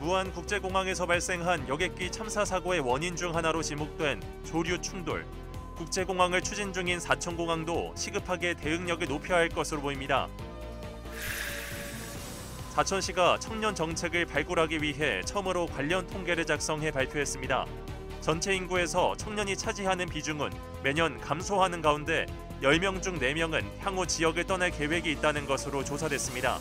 무안국제공항에서 발생한 여객기 참사 사고의 원인 중 하나로 지목된 조류 충돌. 국제공항을 추진 중인 사천공항도 시급하게 대응력을 높여야 할 것으로 보입니다. 사천시가 청년 정책을 발굴하기 위해 처음으로 관련 통계를 작성해 발표했습니다. 전체 인구에서 청년이 차지하는 비중은 매년 감소하는 가운데 10명 중 4명은 향후 지역을 떠날 계획이 있다는 것으로 조사됐습니다.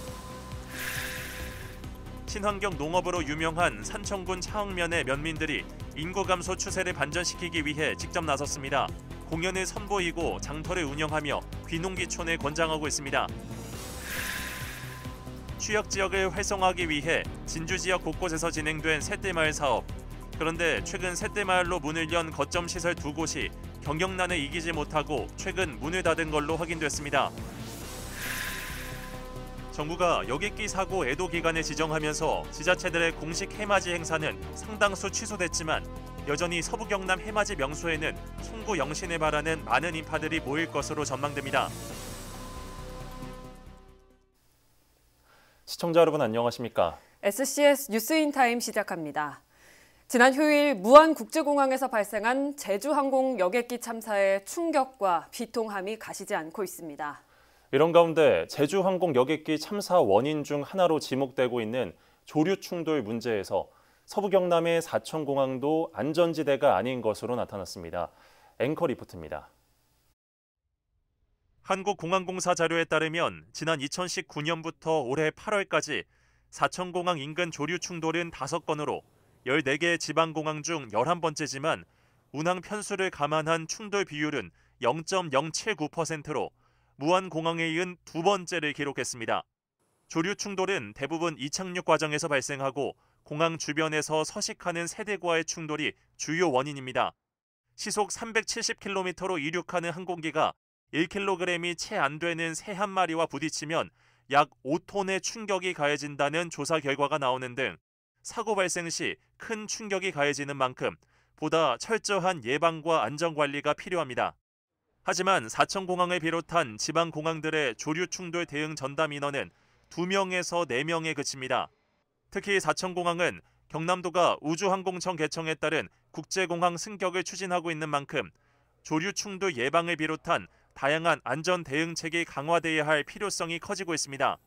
친환경 농업으로 유명한 산청군 차왕면의 면민들이 인구 감소 추세를 반전시키기 위해 직접 나섰습니다. 공연을 선보이고 장터를 운영하며 귀농귀촌을 권장하고 있습니다. 취약 지역을 활성화하기 위해 진주 지역 곳곳에서 진행된 새떼마을 사업. 그런데 최근 새떼마을로 문을 연 거점 시설 2곳이 경영난에 이기지 못하고 최근 문을 닫은 걸로 확인됐습니다. 정부가 여객기 사고 애도 기간을 지정하면서 지자체들의 공식 해맞이 행사는 상당수 취소됐지만 여전히 서부 경남 해맞이 명소에는 송구 영신을 바라는 많은 인파들이 모일 것으로 전망됩니다. 시청자 여러분 안녕하십니까? SCS 뉴스인타임 시작합니다. 지난 휴일 무안국제공항에서 발생한 제주항공 여객기 참사의 충격과 비통함이 가시지 않고 있습니다. 이런 가운데 제주항공 여객기 참사 원인 중 하나로 지목되고 있는 조류 충돌 문제에서 서부 경남의 사천공항도 안전지대가 아닌 것으로 나타났습니다. 앵커 리포트입니다. 한국공항공사 자료에 따르면 지난 2019년부터 올해 8월까지 사천공항 인근 조류 충돌은 5건으로 14개의 지방공항 중 11번째지만 운항 편수를 감안한 충돌 비율은 0.079%로 무안공항에 이은 2번째를 기록했습니다. 조류 충돌은 대부분 이착륙 과정에서 발생하고 공항 주변에서 서식하는 세대과의 충돌이 주요 원인입니다. 시속 370km로 이륙하는 항공기가 1kg이 채 안 되는 새 한 마리와 부딪히면 약 5톤의 충격이 가해진다는 조사 결과가 나오는 등 사고 발생 시 큰 충격이 가해지는 만큼 보다 철저한 예방과 안전관리가 필요합니다. 하지만 사천공항을 비롯한 지방공항들의 조류 충돌 대응 전담 인원은 2명에서 4명에 그칩니다. 특히 사천공항은 경남도가 우주항공청 개청에 따른 국제공항 승격을 추진하고 있는 만큼 조류 충돌 예방을 비롯한 다양한 안전 대응책이 강화돼야 할 필요성이 커지고 있습니다.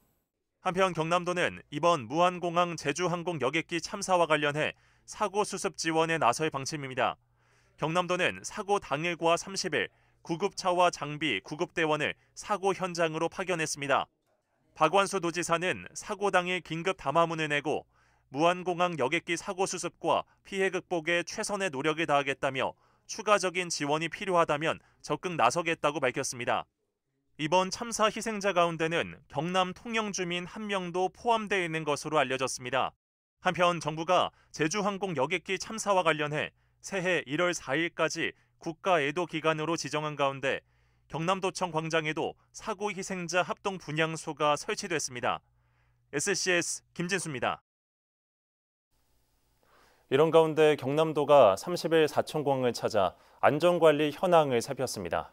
한편 경남도는 이번 무안공항 제주항공 여객기 참사와 관련해 사고 수습 지원에 나설 방침입니다. 경남도는 사고 당일과 30일 구급차와 장비, 구급대원을 사고 현장으로 파견했습니다. 박완수 도지사는 사고 당일 긴급 담화문을 내고 무안공항 여객기 사고 수습과 피해 극복에 최선의 노력을 다하겠다며 추가적인 지원이 필요하다면 적극 나서겠다고 밝혔습니다. 이번 참사 희생자 가운데는 경남 통영 주민 1명도 포함되어 있는 것으로 알려졌습니다. 한편 정부가 제주항공 여객기 참사와 관련해 새해 1월 4일까지 국가 애도 기간으로 지정한 가운데 경남도청 광장에도 사고 희생자 합동 분향소가 설치됐습니다. SCS 김진수입니다. 이런 가운데 경남도가 30일 사천공항을 찾아 안전관리 현황을 살폈습니다.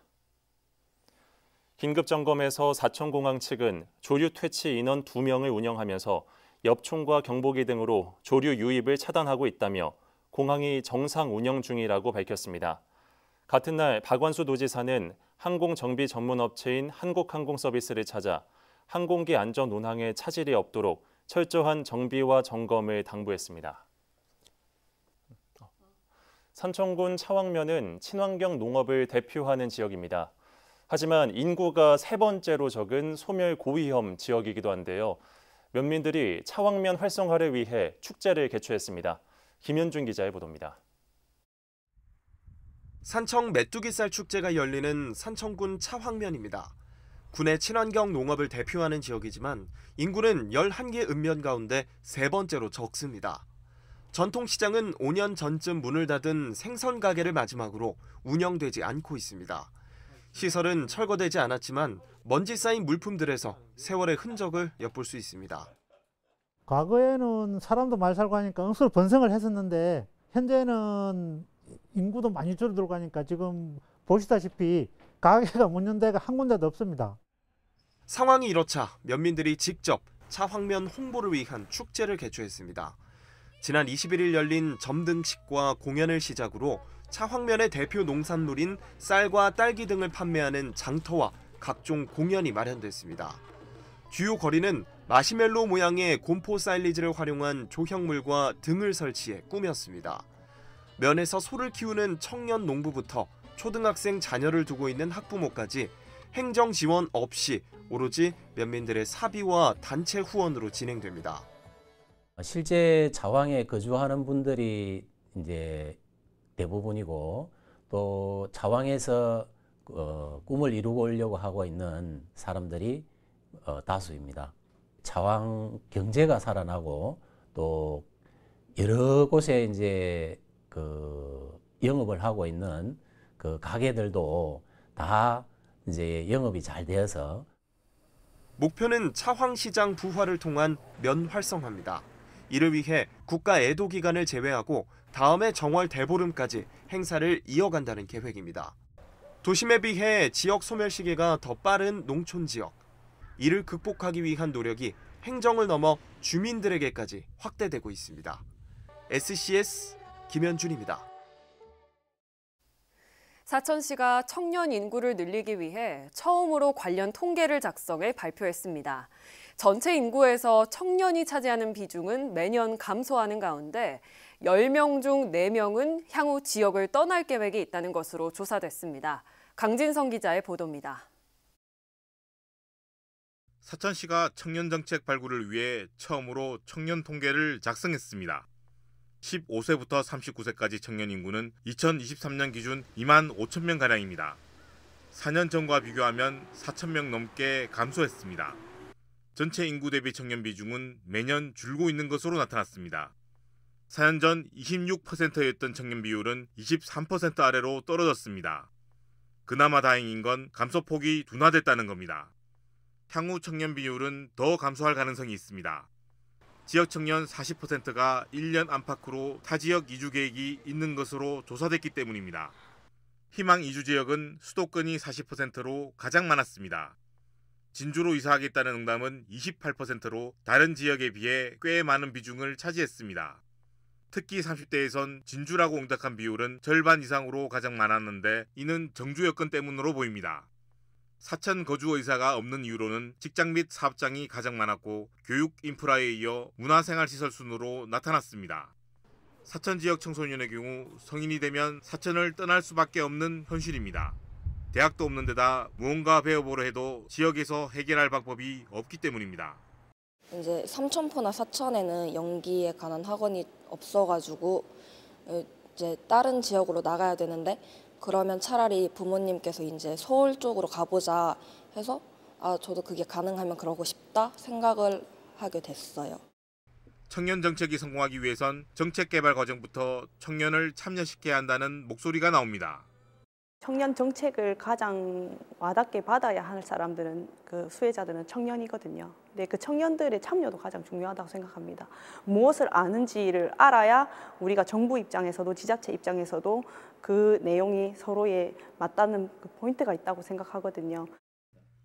긴급점검에서 사천공항 측은 조류 퇴치 인원 2명을 운영하면서 엽총과 경보기 등으로 조류 유입을 차단하고 있다며 공항이 정상 운영 중이라고 밝혔습니다. 같은 날 박완수 도지사는 항공정비 전문업체인 한국항공서비스를 찾아 항공기 안전 운항에 차질이 없도록 철저한 정비와 점검을 당부했습니다. 산청군 차왕면은 친환경 농업을 대표하는 지역입니다. 하지만 인구가 3번째로 적은 소멸 고위험 지역이기도 한데요. 면민들이 차왕면 활성화를 위해 축제를 개최했습니다. 김현준 기자의 보도입니다. 산청 메뚜기쌀 축제가 열리는 산청군 차황면입니다. 군의 친환경 농업을 대표하는 지역이지만 인구는 11개 읍면 가운데 3번째로 적습니다. 전통시장은 5년 전쯤 문을 닫은 생선 가게를 마지막으로 운영되지 않고 있습니다. 시설은 철거되지 않았지만 먼지 쌓인 물품들에서 세월의 흔적을 엿볼 수 있습니다. 과거에는 사람도 많이 살고 하니까 응수로 번성을 했었는데 현재는 인구도 많이 줄어들고 하니까 지금 보시다시피 가게가 문 연 데가 한 군데도 없습니다. 상황이 이렇자 면민들이 직접 차황면 홍보를 위한 축제를 개최했습니다. 지난 21일 열린 점등식과 공연을 시작으로 차황면의 대표 농산물인 쌀과 딸기 등을 판매하는 장터와 각종 공연이 마련됐습니다. 주요 거리는 마시멜로 모양의 곰포 사일리지를 활용한 조형물과 등을 설치해 꾸몄습니다. 면에서 소를 키우는 청년 농부부터 초등학생 자녀를 두고 있는 학부모까지 행정 지원 없이 오로지 면민들의 사비와 단체 후원으로 진행됩니다. 실제 차황에 거주하는 분들이 이제 대부분이고 또 차황에서 꿈을 이루려고 하고 있는 사람들이 다수입니다. 차황 경제가 살아나고 또 여러 곳에 이제 영업을 하고 있는 그 가게들도 다 이제 영업이 잘 되어서 목표는 차황시장 부활을 통한 면 활성화입니다. 이를 위해 국가 애도 기간을 제외하고 다음해 정월 대보름까지 행사를 이어간다는 계획입니다. 도심에 비해 지역 소멸 시기가 더 빠른 농촌 지역. 이를 극복하기 위한 노력이 행정을 넘어 주민들에게까지 확대되고 있습니다. SCS 김현준입니다. 사천시가 청년 인구를 늘리기 위해 처음으로 관련 통계를 작성해 발표했습니다. 전체 인구에서 청년이 차지하는 비중은 매년 감소하는 가운데 10명 중 4명은 향후 지역을 떠날 계획이 있다는 것으로 조사됐습니다. 강진성 기자의 보도입니다. 사천시가 청년 정책 발굴을 위해 처음으로 청년 통계를 작성했습니다. 15세부터 39세까지 청년 인구는 2023년 기준 2만 5천 명가량입니다. 4년 전과 비교하면 4천 명 넘게 감소했습니다. 전체 인구 대비 청년 비중은 매년 줄고 있는 것으로 나타났습니다. 4년 전 26%였던 청년 비율은 23% 아래로 떨어졌습니다. 그나마 다행인 건 감소폭이 둔화됐다는 겁니다. 향후 청년 비율은 더 감소할 가능성이 있습니다. 지역 청년 40%가 1년 안팎으로 타 지역 이주 계획이 있는 것으로 조사됐기 때문입니다. 희망 이주 지역은 수도권이 40%로 가장 많았습니다. 진주로 이사하겠다는 응답은 28%로 다른 지역에 비해 꽤 많은 비중을 차지했습니다. 특히 30대에선 진주라고 응답한 비율은 절반 이상으로 가장 많았는데 이는 정주 여건 때문으로 보입니다. 사천 거주 의사가 없는 이유로는 직장 및 사업장이 가장 많았고 교육 인프라에 이어 문화생활시설 순으로 나타났습니다. 사천 지역 청소년의 경우 성인이 되면 사천을 떠날 수밖에 없는 현실입니다. 대학도 없는 데다 무언가 배워보려 해도 지역에서 해결할 방법이 없기 때문입니다. 이제 삼천포나 사천에는 연기에 관한 학원이 없어가지고 이제 다른 지역으로 나가야 되는데 그러면 차라리 부모님께서 이제 서울 쪽으로 가보자 해서 저도 그게 가능하면 그러고 싶다 생각을 하게 됐어요. 청년 정책이 성공하기 위해선 정책 개발 과정부터 청년을 참여시켜야 한다는 목소리가 나옵니다. 청년 정책을 가장 와닿게 받아야 할 사람들은 그 수혜자들은 청년이거든요. 근데 그 청년들의 참여도 가장 중요하다고 생각합니다. 무엇을 아는지를 알아야 우리가 정부 입장에서도 지자체 입장에서도 그 내용이 서로에 맞닿는 그 포인트가 있다고 생각하거든요.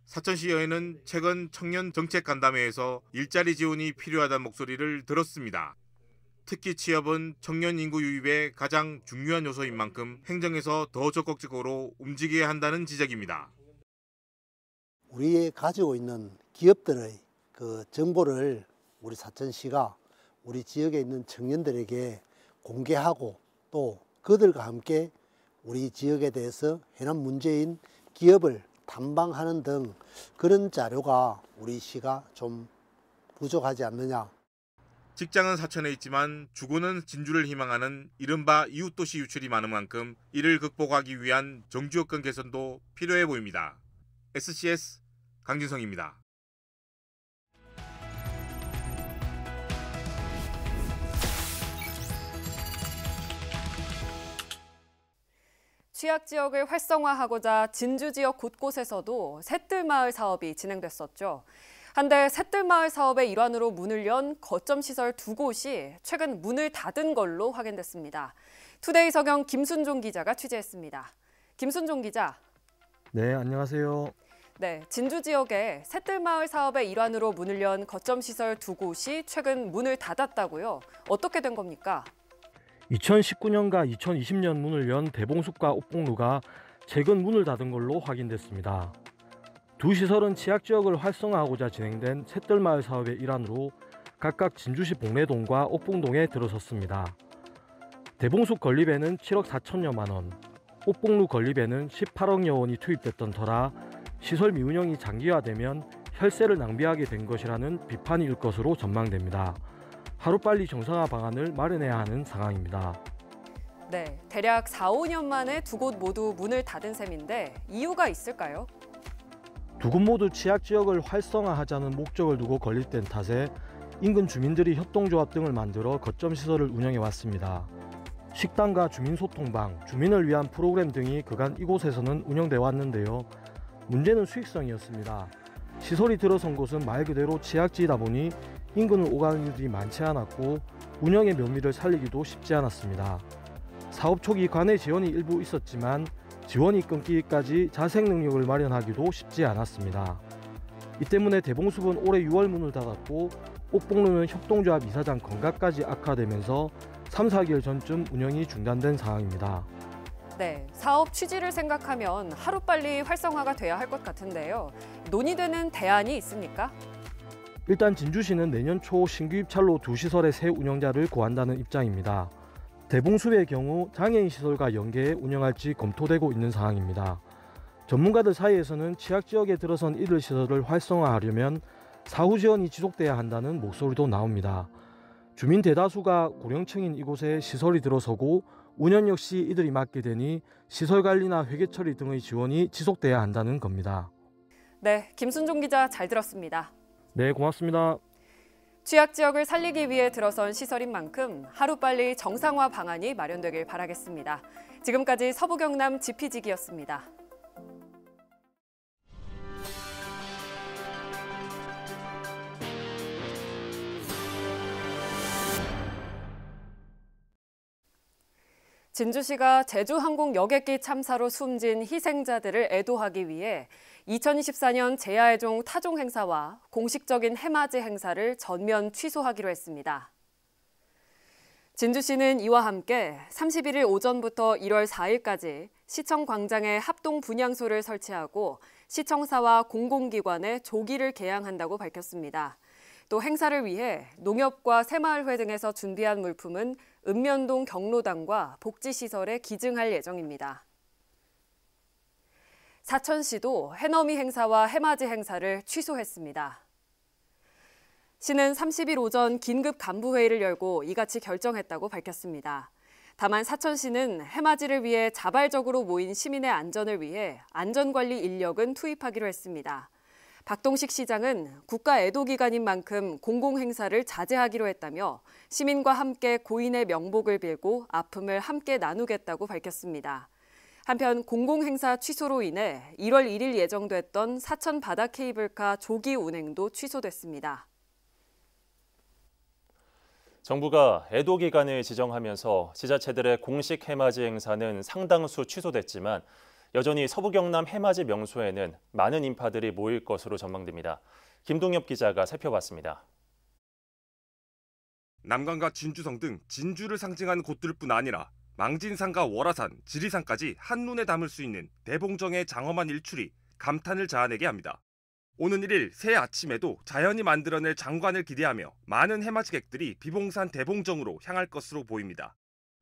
사천시의회는 최근 청년 정책 간담회에서 일자리 지원이 필요하다는 목소리를 들었습니다. 특히 취업은 청년 인구 유입의 가장 중요한 요소인 만큼 행정에서 더 적극적으로 움직여야 한다는 지적입니다. 우리의 가지고 있는 기업들의 그 정보를 우리 사천시가 우리 지역에 있는 청년들에게 공개하고 또 그들과 함께 우리 지역에 대해서 해남 문제인 기업을 탐방하는 등 그런 자료가 우리 시가 좀 부족하지 않느냐. 직장은 사천에 있지만 주거는 진주를 희망하는 이른바 이웃도시 유출이 많은 만큼 이를 극복하기 위한 정주 여건 개선도 필요해 보입니다. SCS 강진성입니다. 취약 지역을 활성화하고자 진주 지역 곳곳에서도 샛들마을 사업이 진행됐었죠. 한데 샛들마을 사업의 일환으로 문을 연 거점 시설 2곳이 최근 문을 닫은 걸로 확인됐습니다. 투데이 서경 김순종 기자가 취재했습니다. 김순종 기자. 네, 안녕하세요. 네, 진주 지역에 샛들마을 사업의 일환으로 문을 연 거점 시설 2곳이 최근 문을 닫았다고요. 어떻게 된 겁니까? 2019년과 2020년 문을 연 대봉숲과 옥봉루가 최근 문을 닫은 걸로 확인됐습니다. 두 시설은 취약지역을 활성화하고자 진행된 샛들마을 사업의 일환으로 각각 진주시 봉래동과 옥봉동에 들어섰습니다. 대봉숲 건립에는 7억 4천여만 원, 옥봉루 건립에는 18억여 원이 투입됐던 터라 시설 미운영이 장기화되면 혈세를 낭비하게 된 것이라는 비판이 일 것으로 전망됩니다. 하루빨리 정상화 방안을 마련해야 하는 상황입니다. 네, 대략 4, 5년 만에 두 곳 모두 문을 닫은 셈인데 이유가 있을까요? 두 곳 모두 취약지역을 활성화하자는 목적을 두고 건립된 탓에 인근 주민들이 협동조합 등을 만들어 거점 시설을 운영해 왔습니다. 식당과 주민소통방, 주민을 위한 프로그램 등이 그간 이곳에서는 운영돼 왔는데요. 문제는 수익성이었습니다. 시설이 들어선 곳은 말 그대로 취약지이다 보니 인근을 오가는 이들이 많지 않았고 운영의 묘미를 살리기도 쉽지 않았습니다. 사업 초기 관내 지원이 일부 있었지만 지원이 끊기기까지 자생 능력을 마련하기도 쉽지 않았습니다. 이 때문에 대봉숲은 올해 6월 문을 닫았고 옥봉루는 협동조합 이사장 건강까지 악화되면서 3, 4개월 전쯤 운영이 중단된 상황입니다. 네, 사업 취지를 생각하면 하루빨리 활성화가 돼야 할 것 같은데요. 논의되는 대안이 있습니까? 일단 진주시는 내년 초 신규 입찰로 두 시설의 새 운영자를 구한다는 입장입니다. 대봉숲의 경우 장애인 시설과 연계해 운영할지 검토되고 있는 상황입니다. 전문가들 사이에서는 취약지역에 들어선 이들 시설을 활성화하려면 사후 지원이 지속돼야 한다는 목소리도 나옵니다. 주민 대다수가 고령층인 이곳에 시설이 들어서고 운영 역시 이들이 맡게 되니 시설 관리나 회계 처리 등의 지원이 지속돼야 한다는 겁니다. 네, 김순종 기자 잘 들었습니다. 네, 고맙습니다. 취약 지역을 살리기 위해 들어선 시설인 만큼 하루빨리 정상화 방안이 마련되길 바라겠습니다. 지금까지 서부경남 지피지기였습니다. 진주시가 제주항공 여객기 참사로 숨진 희생자들을 애도하기 위해 2024년 제야해종 타종 행사와 공식적인 해맞이 행사를 전면 취소하기로 했습니다. 진주시는 이와 함께 31일 오전부터 1월 4일까지 시청 광장에 합동 분향소를 설치하고 시청사와 공공기관에 조기를 개양한다고 밝혔습니다. 또 행사를 위해 농협과 새마을회 등에서 준비한 물품은 읍면동 경로당과 복지시설에 기증할 예정입니다. 사천시도 해넘이 행사와 해맞이 행사를 취소했습니다. 시는 30일 오전 긴급 간부회의를 열고 이같이 결정했다고 밝혔습니다. 다만 사천시는 해맞이를 위해 자발적으로 모인 시민의 안전을 위해 안전관리 인력은 투입하기로 했습니다. 박동식 시장은 국가 애도기간인 만큼 공공행사를 자제하기로 했다며 시민과 함께 고인의 명복을 빌고 아픔을 함께 나누겠다고 밝혔습니다. 한편 공공행사 취소로 인해 1월 1일 예정됐던 사천 바다 케이블카 조기 운행도 취소됐습니다. 정부가 애도기간을 지정하면서 지자체들의 공식 해맞이 행사는 상당수 취소됐지만 여전히 서부경남 해맞이 명소에는 많은 인파들이 모일 것으로 전망됩니다. 김동엽 기자가 살펴봤습니다. 남강과 진주성 등 진주를 상징하는 곳들뿐 아니라 망진산과 월화산, 지리산까지 한눈에 담을 수 있는 대봉정의 장엄한 일출이 감탄을 자아내게 합니다. 오는 1일 새 아침에도 자연이 만들어낼 장관을 기대하며 많은 해맞이객들이 비봉산 대봉정으로 향할 것으로 보입니다.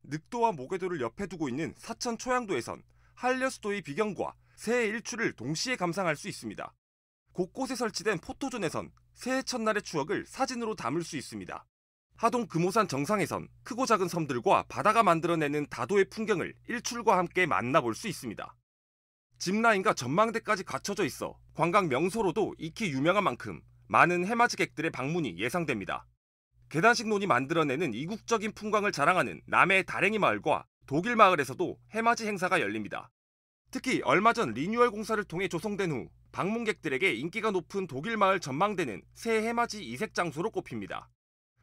늑도와 모계도를 옆에 두고 있는 사천 초양도에선 한려수도의 비경과 새해 일출을 동시에 감상할 수 있습니다. 곳곳에 설치된 포토존에선 새해 첫날의 추억을 사진으로 담을 수 있습니다. 하동 금오산 정상에선 크고 작은 섬들과 바다가 만들어내는 다도의 풍경을 일출과 함께 만나볼 수 있습니다. 짚라인과 전망대까지 갖춰져 있어 관광 명소로도 익히 유명한 만큼 많은 해맞이객들의 방문이 예상됩니다. 계단식 논이 만들어내는 이국적인 풍광을 자랑하는 남해 다랭이 마을과 독일 마을에서도 해맞이 행사가 열립니다. 특히 얼마 전 리뉴얼 공사를 통해 조성된 후 방문객들에게 인기가 높은 독일 마을 전망대는 새 해맞이 이색 장소로 꼽힙니다.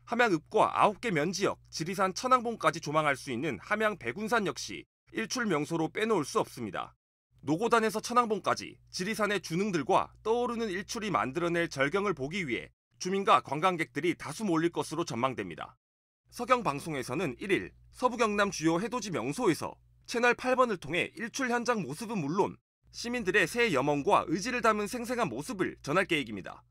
함양읍과 9개 면지역, 지리산 천왕봉까지 조망할 수 있는 함양 백운산 역시 일출 명소로 빼놓을 수 없습니다. 노고단에서 천왕봉까지 지리산의 주능들과 떠오르는 일출이 만들어낼 절경을 보기 위해 주민과 관광객들이 다수 몰릴 것으로 전망됩니다. 서경방송에서는 1일 서부 경남 주요 해돋이 명소에서 채널 8번을 통해 일출 현장 모습은 물론 시민들의 새해 염원과 의지를 담은 생생한 모습을 전할 계획입니다.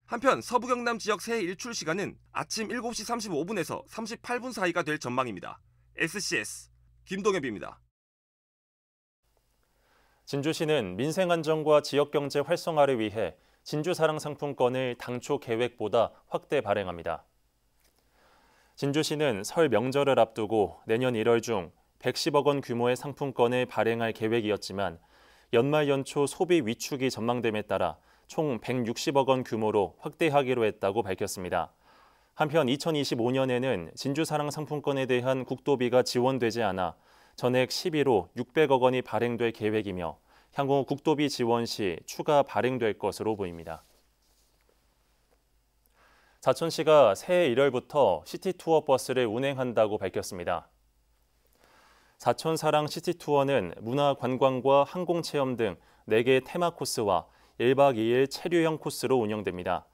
한편 서부 경남 지역 새해 일출 시간은 아침 7시 35분에서 38분 사이가 될 전망입니다. SCS 김동엽입니다. 진주시는 민생 안정과 지역 경제 활성화를 위해 진주사랑 상품권을 당초 계획보다 확대 발행합니다. 진주시는 설 명절을 앞두고 내년 1월 중 110억 원 규모의 상품권을 발행할 계획이었지만 연말 연초 소비 위축이 전망됨에 따라 총 160억 원 규모로 확대하기로 했다고 밝혔습니다. 한편 2025년에는 진주사랑 상품권에 대한 국도비가 지원되지 않아 전액 11호 600억 원이 발행될 계획이며 향후 국도비 지원 시 추가 발행될 것으로 보입니다. 사천시가 새해 1월부터 시티투어 버스를 운행한다고 밝혔습니다. 사천사랑 시티투어는 문화관광과 항공체험 등 4개 테마 코스와 1박 2일 체류형 코스로 운영됩니다.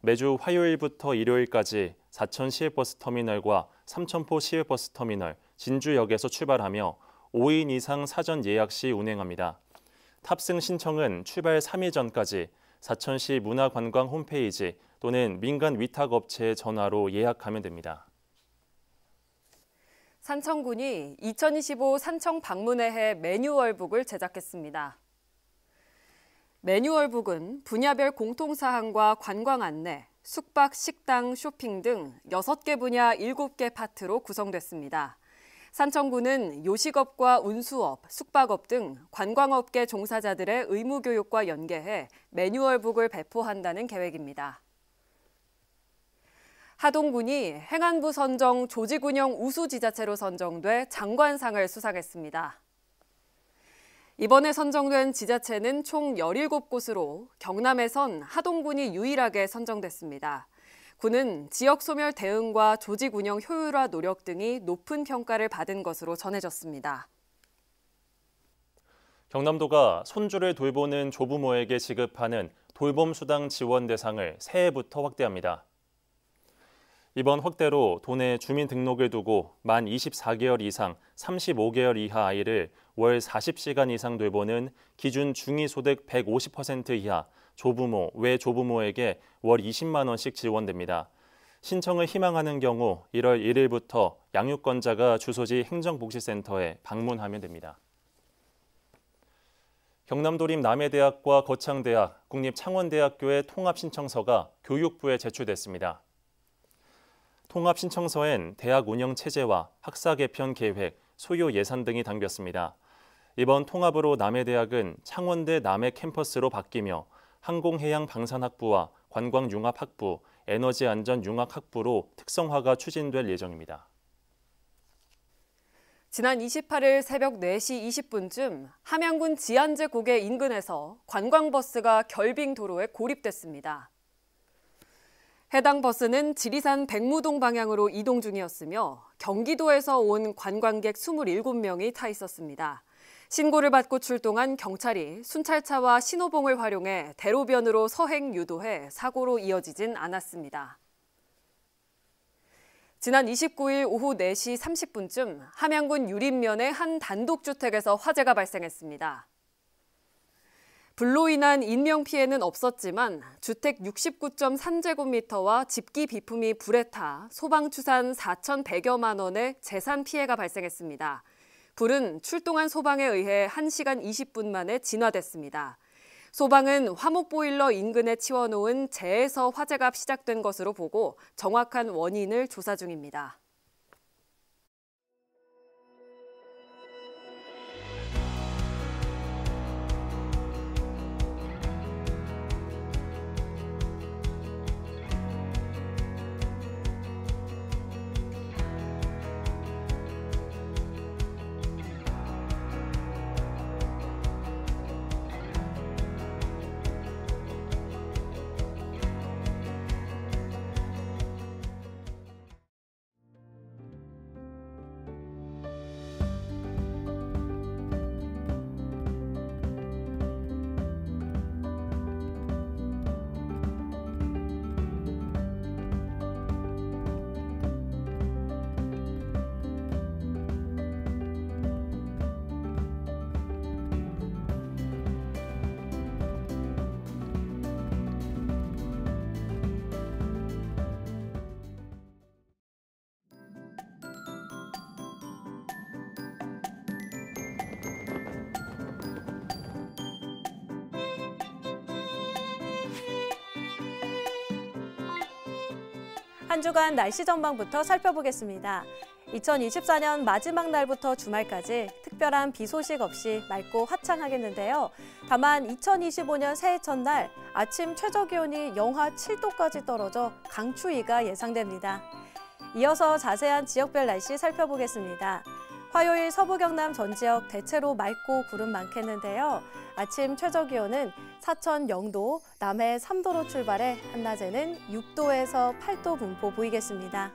매주 화요일부터 일요일까지 사천 시외버스터미널과 삼천포 시외버스터미널, 진주역에서 출발하며 5인 이상 사전 예약 시 운행합니다. 탑승 신청은 출발 3일 전까지 사천시 문화관광 홈페이지 또는 민간 위탁업체에 전화로 예약하면 됩니다. 산청군이 2025 산청 방문의 해 매뉴얼북을 제작했습니다. 매뉴얼북은 분야별 공통사항과 관광 안내, 숙박, 식당, 쇼핑 등 6개 분야 7개 파트로 구성됐습니다. 산청군은 요식업과 운수업, 숙박업 등 관광업계 종사자들의 의무교육과 연계해 매뉴얼북을 배포한다는 계획입니다. 하동군이 행안부 선정 조직운영 우수지자체로 선정돼 장관상을 수상했습니다. 이번에 선정된 지자체는 총 17곳으로 경남에선 하동군이 유일하게 선정됐습니다. 군은 지역 소멸 대응과 조직 운영 효율화 노력 등이 높은 평가를 받은 것으로 전해졌습니다. 경남도가 손주를 돌보는 조부모에게 지급하는 돌봄수당 지원 대상을 새해부터 확대합니다. 이번 확대로 도내 주민등록을 두고 만 24개월 이상 35개월 이하 아이를 월 40시간 이상 돌보는 기준 중위소득 150% 이하 조부모, 외조부모에게 월 20만 원씩 지원됩니다. 신청을 희망하는 경우 1월 1일부터 양육권자가 주소지 행정복지센터에 방문하면 됩니다. 경남도립 남해대학과 거창대학, 국립창원대학교의 통합신청서가 교육부에 제출됐습니다. 통합신청서엔 대학 운영 체제와 학사 개편 계획, 소요 예산 등이 담겼습니다. 이번 통합으로 남해대학은 창원대 남해 캠퍼스로 바뀌며 항공해양방산학부와 관광융합학부, 에너지안전융합학부로 특성화가 추진될 예정입니다. 지난 28일 새벽 4시 20분쯤 함양군 지안제 고개 인근에서 관광버스가 결빙도로에 고립됐습니다. 해당 버스는 지리산 백무동 방향으로 이동 중이었으며 경기도에서 온 관광객 27명이 타 있었습니다. 신고를 받고 출동한 경찰이 순찰차와 신호봉을 활용해 대로변으로 서행 유도해 사고로 이어지진 않았습니다. 지난 29일 오후 4시 30분쯤 함양군 유림면의 한 단독주택에서 화재가 발생했습니다. 불로 인한 인명피해는 없었지만 주택 69.3제곱미터와 집기 비품이 불에 타 소방추산 4,100여만 원의 재산 피해가 발생했습니다. 불은 출동한 소방에 의해 1시간 20분 만에 진화됐습니다. 소방은 화목보일러 인근에 치워놓은 재에서 화재가 시작된 것으로 보고 정확한 원인을 조사 중입니다. 한 주간 날씨 전망부터 살펴보겠습니다. 2024년 마지막 날부터 주말까지 특별한 비 소식 없이 맑고 화창하겠는데요. 다만 2025년 새해 첫날 아침 최저기온이 영하 7도까지 떨어져 강추위가 예상됩니다. 이어서 자세한 지역별 날씨 살펴보겠습니다. 화요일 서부 경남 전 지역 대체로 맑고 구름 많겠는데요. 아침 최저기온은 사천 0도, 남해 3도로 출발해 한낮에는 6도에서 8도 분포 보이겠습니다.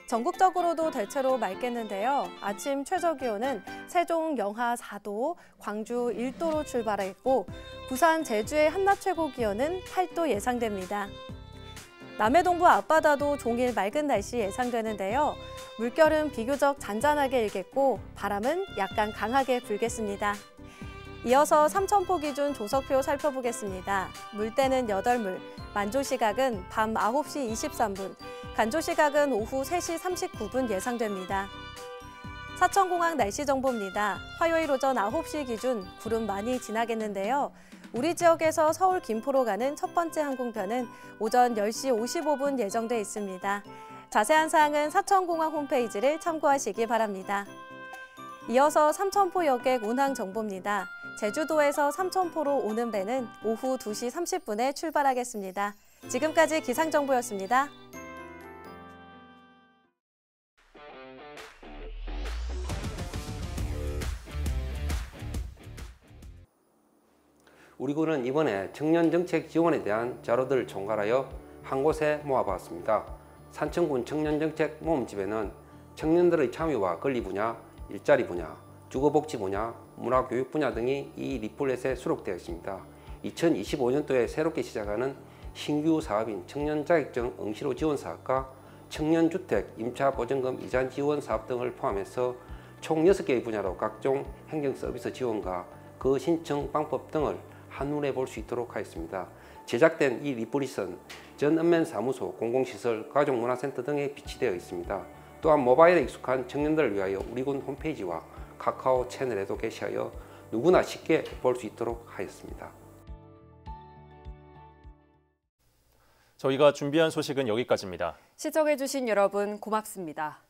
전국적으로도 대체로 맑겠는데요. 아침 최저기온은 세종 영하 4도, 광주 1도로 출발했고 부산, 제주의 한낮 최고 기온은 8도 예상됩니다. 남해 동부 앞바다도 종일 맑은 날씨 예상되는데요. 물결은 비교적 잔잔하게 일겠고 바람은 약간 강하게 불겠습니다. 이어서 삼천포 기준 조석표 살펴보겠습니다. 물때는 8물, 만조시각은 밤 9시 23분, 간조시각은 오후 3시 39분 예상됩니다. 사천공항 날씨 정보입니다. 화요일 오전 9시 기준 구름 많이 지나겠는데요. 우리 지역에서 서울 김포로 가는 첫 번째 항공편은 오전 10시 55분 예정돼 있습니다. 자세한 사항은 사천공항 홈페이지를 참고하시기 바랍니다. 이어서 삼천포 여객 운항 정보입니다. 제주도에서 삼천포로 오는 배는 오후 2시 30분에 출발하겠습니다. 지금까지 기상정보였습니다. 우리 군은 이번에 청년정책 지원에 대한 자료들을 총괄하여 한 곳에 모아봤습니다. 산청군 청년정책 모음집에는 청년들의 참여와 권리 분야, 일자리 분야, 주거복지 분야, 문화교육 분야 등이 이 리플렛에 수록되어 있습니다. 2025년도에 새롭게 시작하는 신규 사업인 청년자격증 응시로 지원 사업과 청년주택 임차보증금 이자 지원 사업 등을 포함해서 총 6개의 분야로 각종 행정서비스 지원과 그 신청 방법 등을 한눈에 볼 수 있도록 하였습니다. 제작된 이 리플릿은 전 읍면 사무소, 공공시설, 가족문화센터 등에 비치되어 있습니다. 또한 모바일에 익숙한 청년들을 위하여 우리군 홈페이지와 카카오 채널에도 게시하여 누구나 쉽게 볼 수 있도록 하였습니다. 저희가 준비한 소식은 여기까지입니다. 시청해주신 여러분 고맙습니다.